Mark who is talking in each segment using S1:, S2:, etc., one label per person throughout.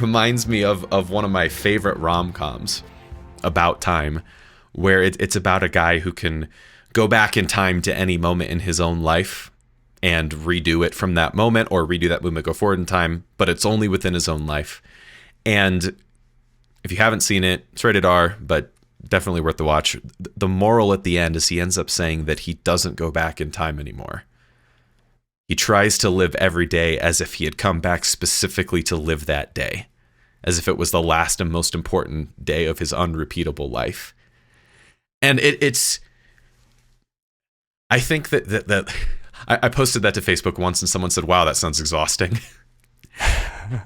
S1: reminds me of one of my favorite rom-coms about time, where it's about a guy who can go back in time to any moment in his own life and redo it from that moment, or redo that movement, go forward in time, but it's only within his own life. And if you haven't seen it, it's rated R, but definitely worth the watch. The moral at the end is he ends up saying that he doesn't go back in time anymore. He tries to live every day as if he had come back specifically to live that day, as if it was the last and most important day of his unrepeatable life. And it's, I think that I posted that to Facebook once and someone said, wow, that sounds exhausting.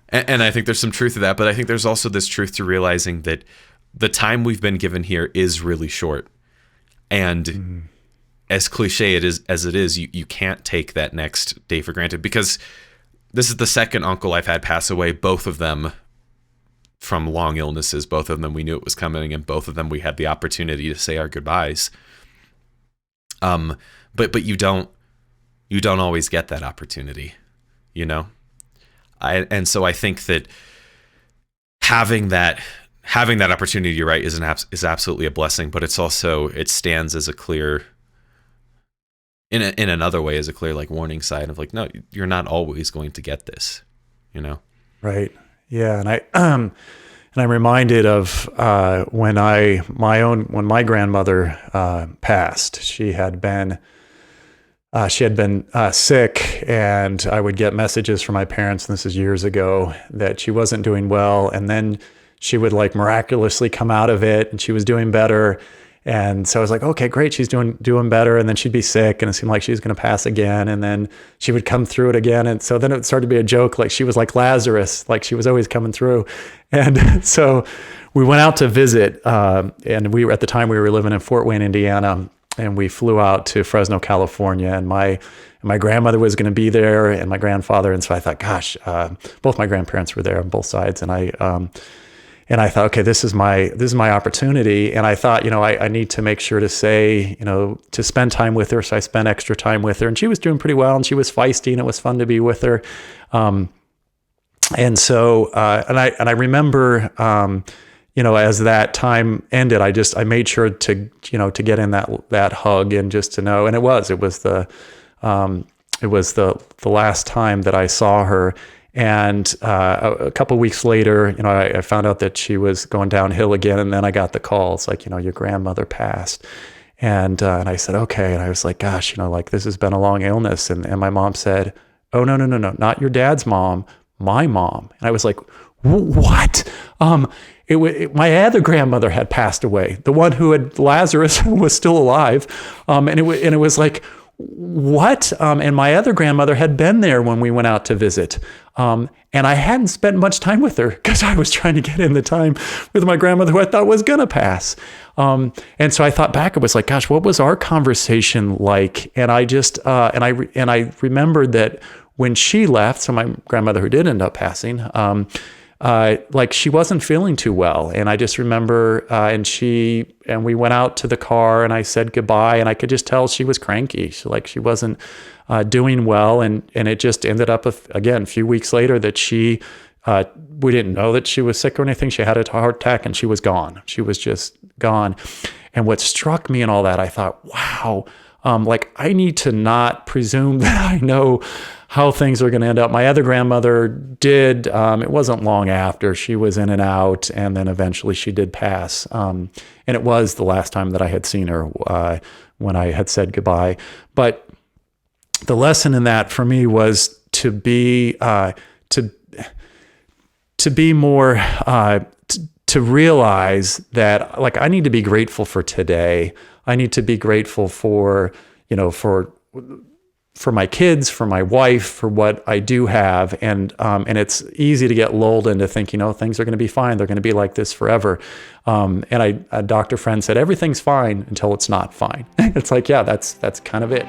S1: And I think there's some truth to that, but I think there's also this truth to realizing that the time we've been given here is really short. And as cliche as it is, you can't take that next day for granted, because this is the second uncle I've had pass away, both of them from long illnesses. Both of them, we knew it was coming, and both of them we had the opportunity to say our goodbyes. But you don't always get that opportunity, you know? And so I think that having that opportunity, you're right, is absolutely a blessing, but it's also, it stands as a clear, in another way, as a clear like warning sign of like, no, you're not always going to get this, you know?
S2: Right. Yeah. And I'm reminded of when my grandmother passed. She had been sick, and I would get messages from my parents, and this is years ago, that she wasn't doing well, and then she would like miraculously come out of it, and she was doing better. And so I was like, okay, great, she's doing better. And then she'd be sick, and it seemed like she was going to pass again. And then she would come through it again. And so then it started to be a joke, like she was like Lazarus, like she was always coming through. And so we went out to visit, and at the time we were living in Fort Wayne, Indiana, and we flew out to Fresno, California. And my grandmother was going to be there, and my grandfather. And so I thought, gosh, both my grandparents were there on both sides. And I thought, okay, this is my opportunity. And I thought, I need to make sure to say, to spend time with her. So I spent extra time with her, and she was doing pretty well, and she was feisty, and it was fun to be with her. And so, and I remember, as that time ended, I made sure to get in that hug, and just to know, and it was the last time that I saw her. And a couple of weeks later, I found out that she was going downhill again. And then I got the call. It's like, your grandmother passed. And I said, okay. And I was like, gosh, like this has been a long illness. And my mom said, oh, no, not your dad's mom, my mom. And I was like, what? My other grandmother had passed away. The one who had Lazarus was still alive. And it was like, what? And my other grandmother had been there when we went out to visit. And I hadn't spent much time with her because I was trying to get in the time with my grandmother, who I thought was going to pass. And so I thought back, it was like, gosh, what was our conversation like? And I just, and I remembered that when she left, so my grandmother, who did end up passing, like she wasn't feeling too well. And I just remember, and we went out to the car, and I said goodbye, and I could just tell she was cranky. She wasn't doing well. And it just ended up, again, a few weeks later, that we didn't know that she was sick or anything. She had a heart attack, and she was gone. She was just gone. And what struck me in all that, I thought, wow, like I need to not presume that I know how things are going to end up. My other grandmother did. It wasn't long after. She was in and out, and then eventually she did pass. And it was the last time that I had seen her when I had said goodbye. But the lesson in that for me was to be more to realize that, like, I need to be grateful for today. I need to be grateful for for my kids, for my wife, for what I do have. And it's easy to get lulled into thinking, things are going to be fine. They're going to be like this forever. And a doctor friend said, everything's fine until it's not fine. It's like, yeah, that's kind of it.